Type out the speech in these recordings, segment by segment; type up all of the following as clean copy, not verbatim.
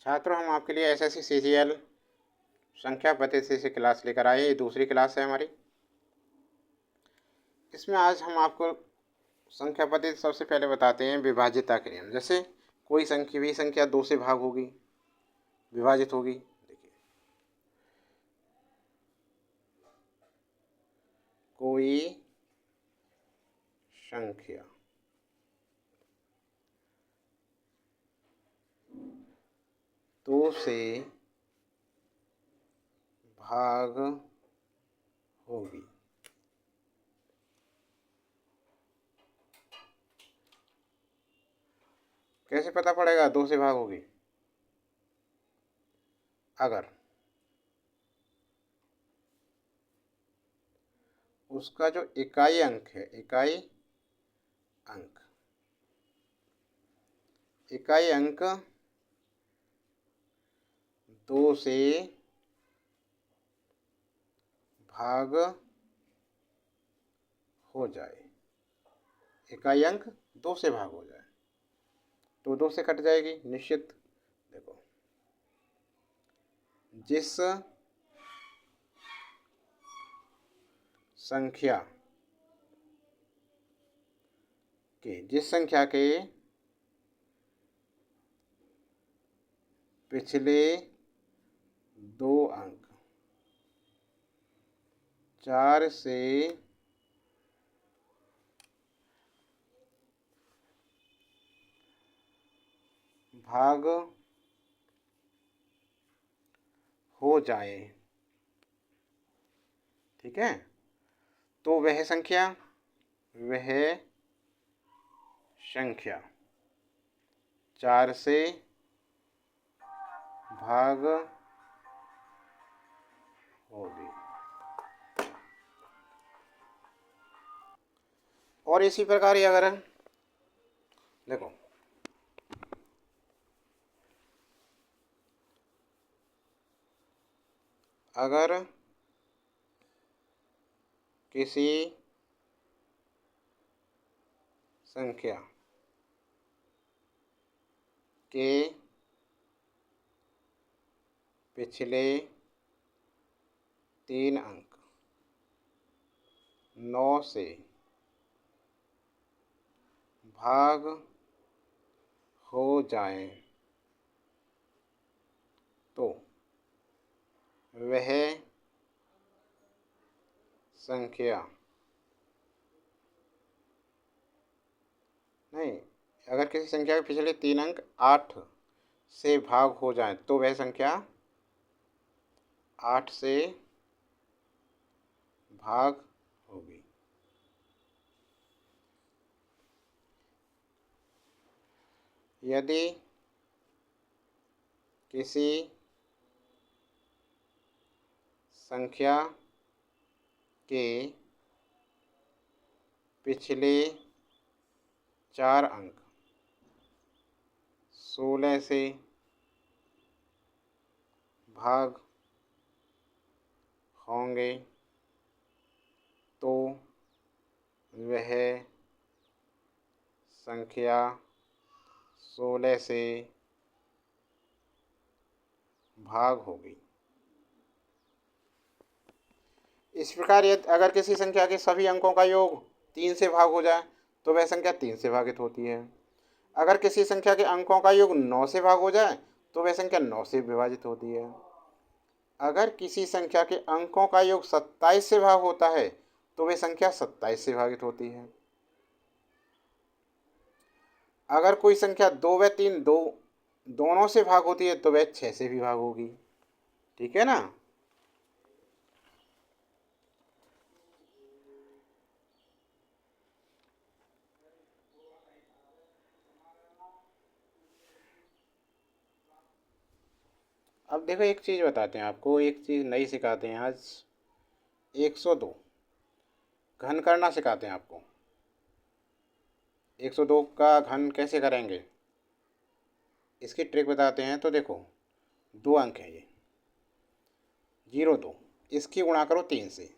छात्रों, हम आपके लिए एसएससी सीजीएल संख्या पद्धति से क्लास लेकर आए। ये दूसरी क्लास है हमारी। इसमें आज हम आपको संख्या पद्धति सबसे पहले बताते हैं विभाज्यता के नियम। जैसे कोई संख्या भी संख्या 2 से भाग होगी, विभाजित होगी। देखिए, कोई संख्या 2 से भाग होगी। कैसे पता पड़ेगा 2 से भाग होगी? अगर उसका जो इकाई अंक है, इकाई अंक 2 से भाग हो जाए, इकाई अंक 2 से भाग हो जाए तो 2 से कट जाएगी निश्चित। देखो, जिस संख्या के पिछले 2 अंक 4 से भाग हो जाए, ठीक है, तो वह संख्या 4 से भाग होगी। और इसी प्रकार ही अगर देखो, अगर किसी संख्या के पिछले 3 अंक 9 से भाग हो जाए तो वह संख्या नहीं, अगर किसी संख्या के पिछले 3 अंक 8 से भाग हो जाए तो वह संख्या 8 से भाग होगी। यदि किसी संख्या के पिछले 4 अंक 16 से भाग होंगे तो वह संख्या 16 से भाग होगी। इस प्रकार यदि अगर किसी संख्या के सभी अंकों का योग 3 से भाग हो जाए तो वह संख्या 3 से भागित होती है। अगर किसी संख्या के अंकों का योग 9 से भाग हो जाए तो वह संख्या 9 से विभाजित होती है। अगर किसी संख्या के अंकों का योग 27 से भाग होता है तो वह संख्या 27 से भागित होती है। अगर कोई संख्या 2 व 3 दोनों से भाग होती है तो वह 6 से भी भाग होगी, ठीक है ना। अब देखो, एक चीज़ बताते हैं आपको, एक चीज़ नई सिखाते हैं आज। 102 घन करना सिखाते हैं आपको। 102 का घन कैसे करेंगे इसकी ट्रिक बताते हैं। तो देखो, 2 अंक है ये 02, इसकी गुणा करो 3 से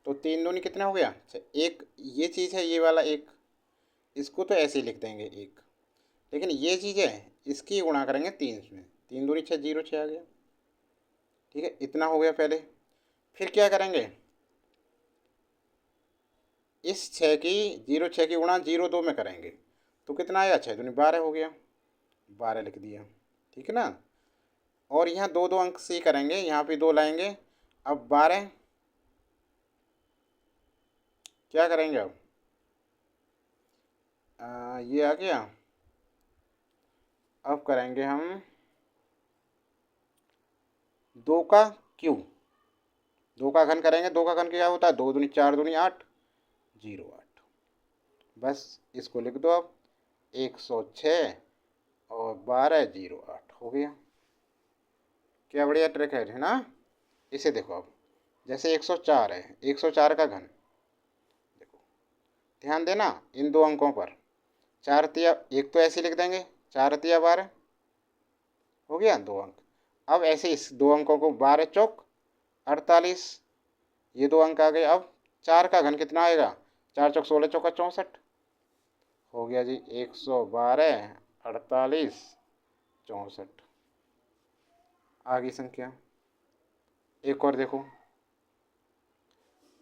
तो 3 दूनी कितना हो गया? अच्छा, एक ये चीज़ है, ये वाला एक, इसको तो ऐसे ही लिख देंगे एक, लेकिन ये चीज़ है इसकी गुणा करेंगे 3 में, तीन दूनी छः, जीरो छः आ गया। ठीक है, इतना हो गया पहले। फिर क्या करेंगे, इस छः की, जीरो छः की गुणा जीरो दो में करेंगे तो कितना आएगा, छः दूनी 12 हो गया, 12 लिख दिया। ठीक है ना। और यहाँ दो दो अंक से ही करेंगे, यहाँ पे दो लाएंगे। अब 12 क्या करेंगे अब, ये आ गया। अब करेंगे हम दो का क्यू, दो का घन करेंगे। दो का घन क्या होता है, दो दूनी चार दूनी आठ, जीरो आठ। बस इसको लिख दो अब, 106 और 12 जीरो आठ हो गया। क्या बढ़िया ट्रिक है ना। इसे देखो अब, जैसे 104 है, 104 का घन, देखो ध्यान देना इन दो अंकों पर। चार तिया, एक तो ऐसे लिख देंगे, चार तिया 12 हो गया, दो अंक। अब ऐसे इस दो अंकों को, 12 चौक 48, ये दो अंक आ गए। अब चार का घन कितना आएगा, चार चौक 16 चौका 64 हो गया जी, 112 48 64 आ गई संख्या। एक और देखो,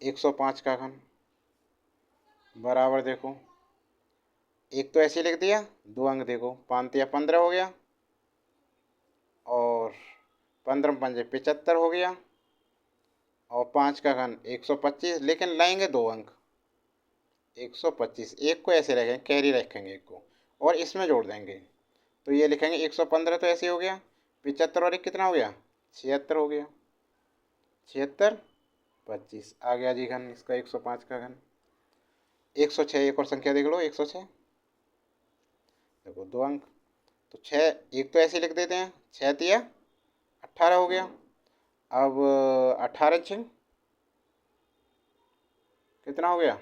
105 का घन बराबर, देखो एक तो ऐसे लिख दिया, दो अंक देखो, 5 या 15 हो गया, और 15 पंजे 75 हो गया, और 5 का घन 125, लेकिन लाएंगे दो अंक, 125। एक को ऐसे रखेंगे, कैरी रखेंगे एक को, और इसमें जोड़ देंगे तो ये लिखेंगे 115, तो ऐसे हो गया। 75 और एक कितना हो गया, 76 हो गया, 76 25 आ गया जी घन इसका, 105 का घन। 106 एक और संख्या देख लो, 106 देखो दो अंक, तो छः, एक तो ऐसे लिख देते हैं, 6 तिया 18 हो गया। अब 18 छिंग कितना हो गया,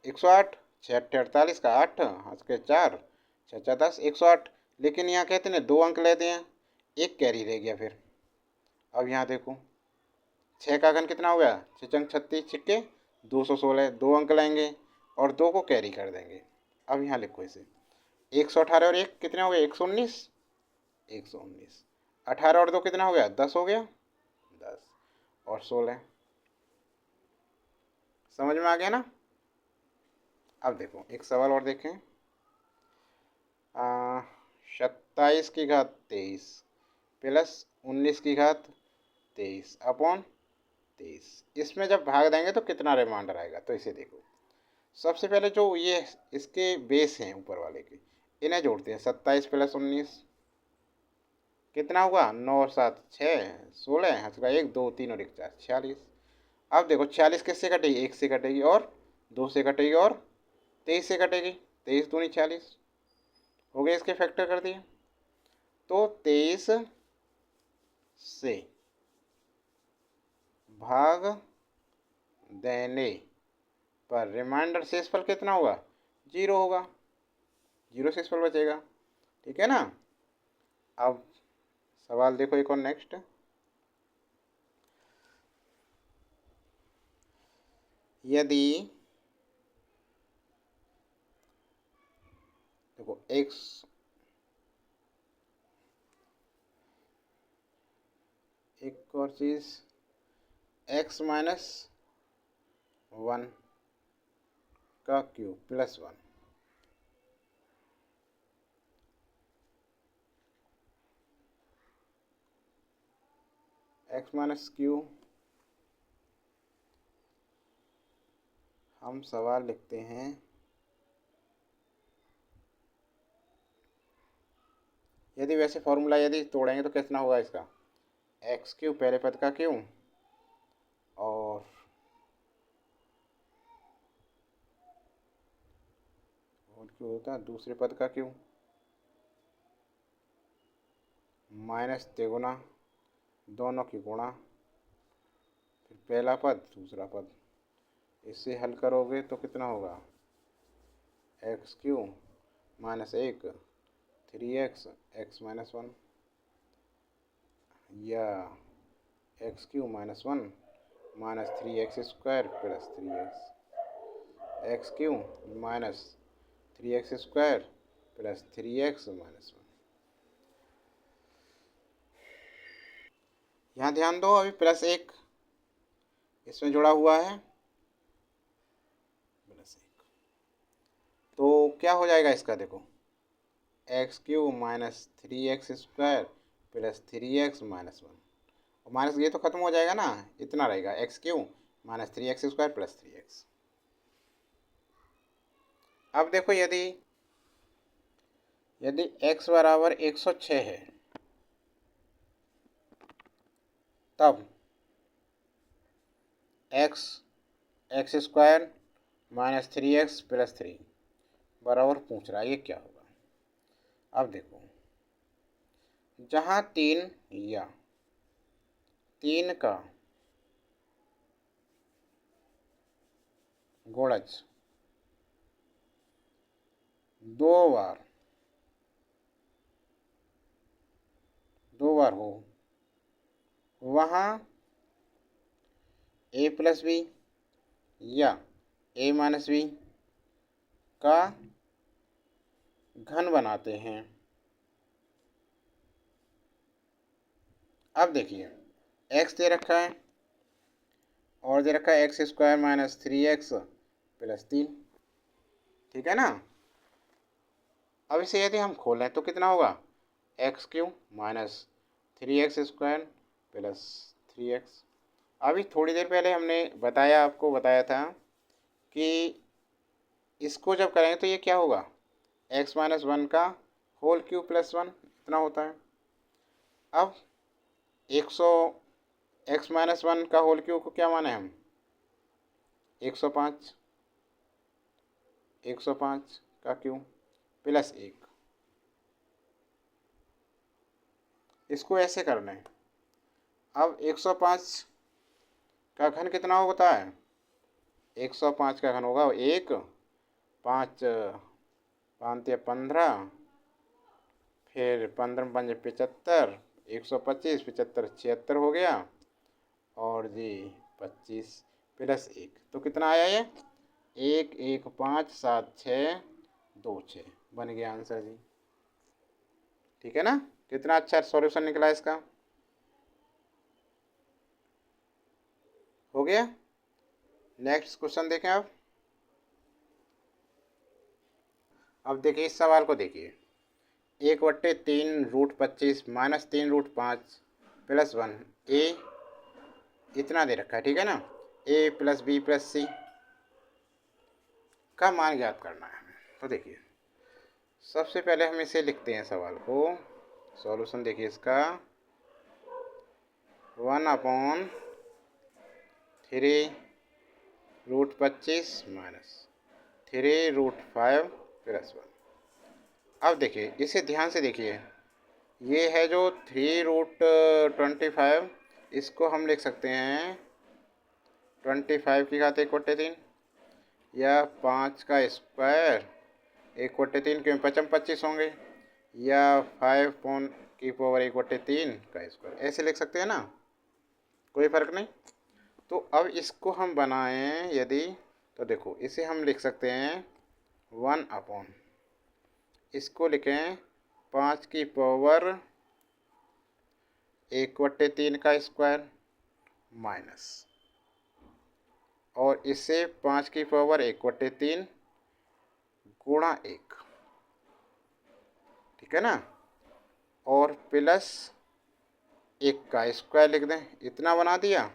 108, 6 अट्ठे 48 का 8, हंस के 4, 6 6 10, 108। लेकिन यहाँ कहते हैं दो अंक लेते हैं, एक कैरी रह गया फिर। अब यहाँ देखो, 6 का घन कितना हो गया, 6 चंग 36 छिक्के 216, दो अंक लाएंगे और दो को कैरी कर देंगे। अब यहाँ लिखो इसे, 118 और एक कितने हो गए, 119, 119। 18 और दो कितना हो गया, 10 हो गया, 10 और 16। समझ में आ गया ना। अब देखो एक सवाल और देखें, 27 की घात 23 प्लस 19 की घात 23 अपॉन 23, इसमें जब भाग देंगे तो कितना रिमाइंडर आएगा। तो इसे देखो, सबसे पहले जो ये इसके बेस हैं ऊपर वाले के, इन्हें जोड़ते हैं। 27 प्लस 19 कितना हुआ, 9 और 7 6 16, हंसका 1 2 3 और 1 4 46। अब देखो 46 किससे कटेगी, एक से कटेगी, और दो से कटेगी, और 23 से कटेगी, 23 दूनी 46 हो गए, इसके फैक्टर कर दिए। तो 23 से भाग देने पर रिमाइंडर शेषफल कितना होगा, जीरो होगा, जीरो शेषफल बचेगा। ठीक है ना। अब सवाल देखो एक और नेक्स्ट, यदि देखो एक्स, एक और चीज, x माइनस 1 का cube plus 1, x minus Q, हम सवाल लिखते हैं, यदि वैसे फॉर्मूला यदि तोड़ेंगे तो कितना होगा इसका, एक्स क्यू पहले पद का क्यू, और क्यू होता है दूसरे पद का क्यू, माइनस तिगुना दोनों की गुणा, फिर पहला पद दूसरा पद, इससे हल करोगे तो कितना होगा, x Q minus 1 3x x minus 1, या x Q minus 1 minus 3x square plus 3x, x Q minus 3x square plus 3x minus 1। यहाँ ध्यान दो, अभी प्लस 1 इसमें जुड़ा हुआ है, प्लस 1। तो क्या हो जाएगा इसका, देखो x³ minus 3x square plus 3x minus 1। और माइनस ये तो खत्म हो जाएगा ना, इतना रहेगा x³ minus 3x square plus 3x। अब देखो यदि x बराबर 106 है, तब x square minus 3x plus 3 बराबर पूछ रहा है, ये क्या होगा। अब देखो, जहाँ 3 या 3 का गुणज 2 बार हो, वहाँ a प्लस बी या a माइनस बी का घन बनाते हैं। अब देखिए, x दे रखा है और दे रखा है x square minus 3x plus 3, ठीक है ना। अब इसे यदि हम खोलें तो कितना होगा, x³ minus 3x square plus 3x। अभी थोड़ी देर पहले हमने आपको बताया था कि इसको जब करेंगे तो ये क्या होगा, x माइनस 1 का होल क्यूब प्लस 1 इतना होता है। अब 100 x माइनस 1 का होल क्यूब को क्या माने हम, 105 का क्यूब प्लस 1। इसको ऐसे करना है। अब 105 का घन कितना होता है, 105 का घन होगा 1, 5 5 या 15, फिर 15 5 75, 125, 75 76 हो गया, और जी 25 प्लस 1, तो कितना आया ये, 1 1 5 7 6 2 6 बन गया आंसर जी। ठीक है ना, कितना अच्छा सॉल्यूशन निकला इसका, हो गया। नेक्स्ट क्वेश्चन देखें। अब देखिए इस सवाल को देखिए, 1/3 √ 25 माइनस 3 √ 5 प्लस 1 a इतना दे रखा है, ठीक है ना। a प्लस बी प्लस सी का मान ज्ञात करना है। तो देखिए, सबसे पहले हम इसे लिखते हैं सवाल को, सॉल्यूशन देखिए इसका, 1/3 √ 25 माइनस 3 √ 5 प्लस 1। अब देखिए, इसे ध्यान से देखिए, ये है जो 3 √ 25, इसको हम लिख सकते हैं 25 की घात 1/3 या 5 का स्क्वायर 1/3, क्योंकि 5 25 होंगे, या 5 की पावर 1/3 का स्क्वायर, ऐसे लिख सकते हैं ना, कोई फ़र्क नहीं। तो अब इसको हम बनाएं यदि, तो देखो इसे हम लिख सकते हैं 1/, इसको लिखें 5 की पावर 1/3 का स्क्वायर माइनस, और इससे 5 की पावर 1/3 गुणा 1, ठीक है ना, और प्लस 1 का स्क्वायर लिख दें, इतना बना दिया।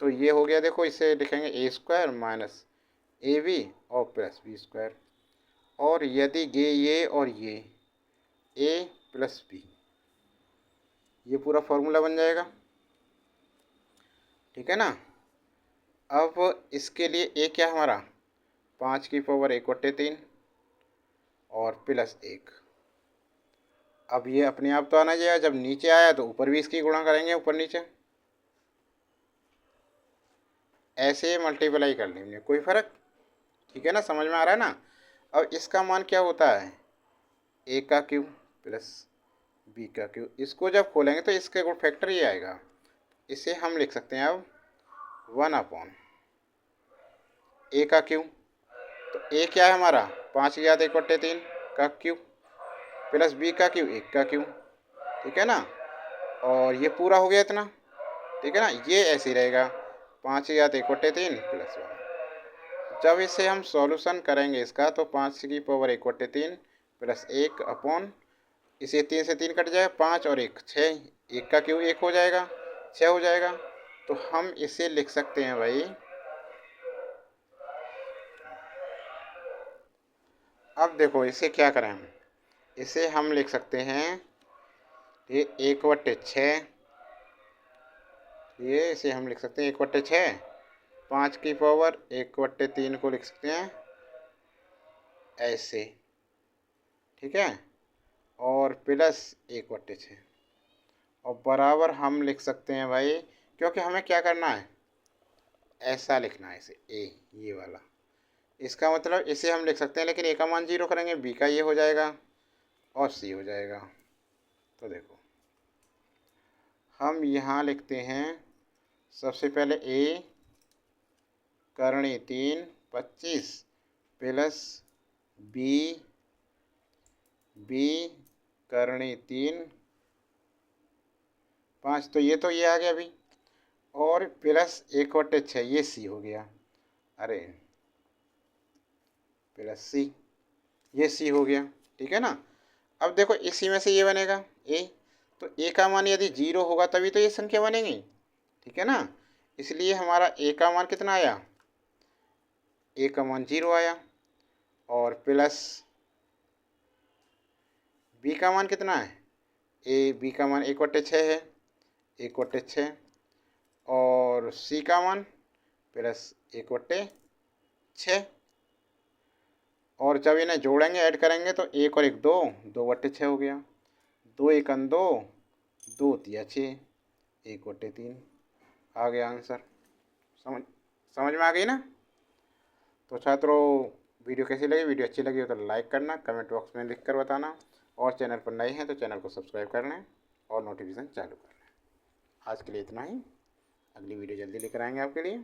तो ये हो गया, देखो इसे लिखेंगे a² माइनस ab और प्लस b², और यदि ये और ये a प्लस b, ये पूरा फॉर्मूला बन जाएगा, ठीक है ना। अब इसके लिए a क्या हमारा, 5 की पावर 1/3 और प्लस 1। अब ये अपने आप तो आना चाहिए, जब नीचे आया तो ऊपर भी इसकी गुणा करेंगे, ऊपर नीचे ऐसे मल्टीप्लाई कर लेंगे, कोई फ़र्क, ठीक है ना, समझ में आ रहा है ना। अब इसका मान क्या होता है, a का क्यूब प्लस b का क्यूब, इसको जब खोलेंगे तो इसके गुण फैक्टर ही आएगा। इसे हम लिख सकते हैं अब 1/, a का क्यूब, तो a क्या है हमारा, 5 की घात 1/3 का क्यूब प्लस बी का क्यू 1 का क्यू, ठीक है ना। और ये पूरा हो गया इतना, ठीक है ना। ये ऐसे ही रहेगा 5 या 1/3 प्लस 1। जब इसे हम सॉल्यूशन करेंगे इसका तो 5 की पावर 1/3 प्लस 1 अपॉन, इसे 3 से 3 कट जाएगा, 5 और 1 6, 1 का क्यू 1 हो जाएगा, 6 हो जाएगा। तो हम इसे लिख सकते हैं भाई, अब देखो इसे क्या करें हम, इसे हम लिख सकते हैं ये 1/6, ये इसे हम लिख सकते हैं 1/6, 5 की पावर 1/3 को लिख सकते हैं ऐसे, ठीक है। और प्लस 1/6 और बराबर हम लिख सकते हैं भाई, क्योंकि हमें क्या करना है, ऐसा लिखना है इसे ए, ये वाला। इसका मतलब इसे हम लिख सकते हैं, लेकिन ए का मान 0 करेंगे, बी का ये हो जाएगा और सी हो जाएगा। तो देखो हम यहाँ लिखते हैं सबसे पहले ए करणी 3 25 प्लस बी बी करणी 3 5, तो ये आ गया अभी, और प्लस 1/6 ये सी हो गया, अरे प्लस सी, ये सी हो गया, ठीक है ना। अब देखो इसी में से ये बनेगा ए, तो ए का मान यदि 0 होगा तभी तो ये संख्या बनेगी, ठीक है ना। इसलिए हमारा ए का मान कितना आया, ए का मान 0 आया, और प्लस बी का मान कितना है, ए बी का मान 1/6 है, 1/6, और सी का मान प्लस 1/6, और जब इन्हें जोड़ेंगे ऐड करेंगे तो 1 और 1 2, 2/6 हो गया, 2 1 2, 2 3 6, 1/3 आ गया आंसर। समझ समझ में आ गई ना। तो छात्रों वीडियो कैसी लगी, वीडियो अच्छी लगी हो तो लाइक करना, कमेंट बॉक्स में लिख कर बताना, और चैनल पर नए हैं तो चैनल को सब्सक्राइब कर लें और नोटिफिकेशन चालू कर लें। आज के लिए इतना ही, अगली वीडियो जल्दी लेकर आएंगे आपके लिए।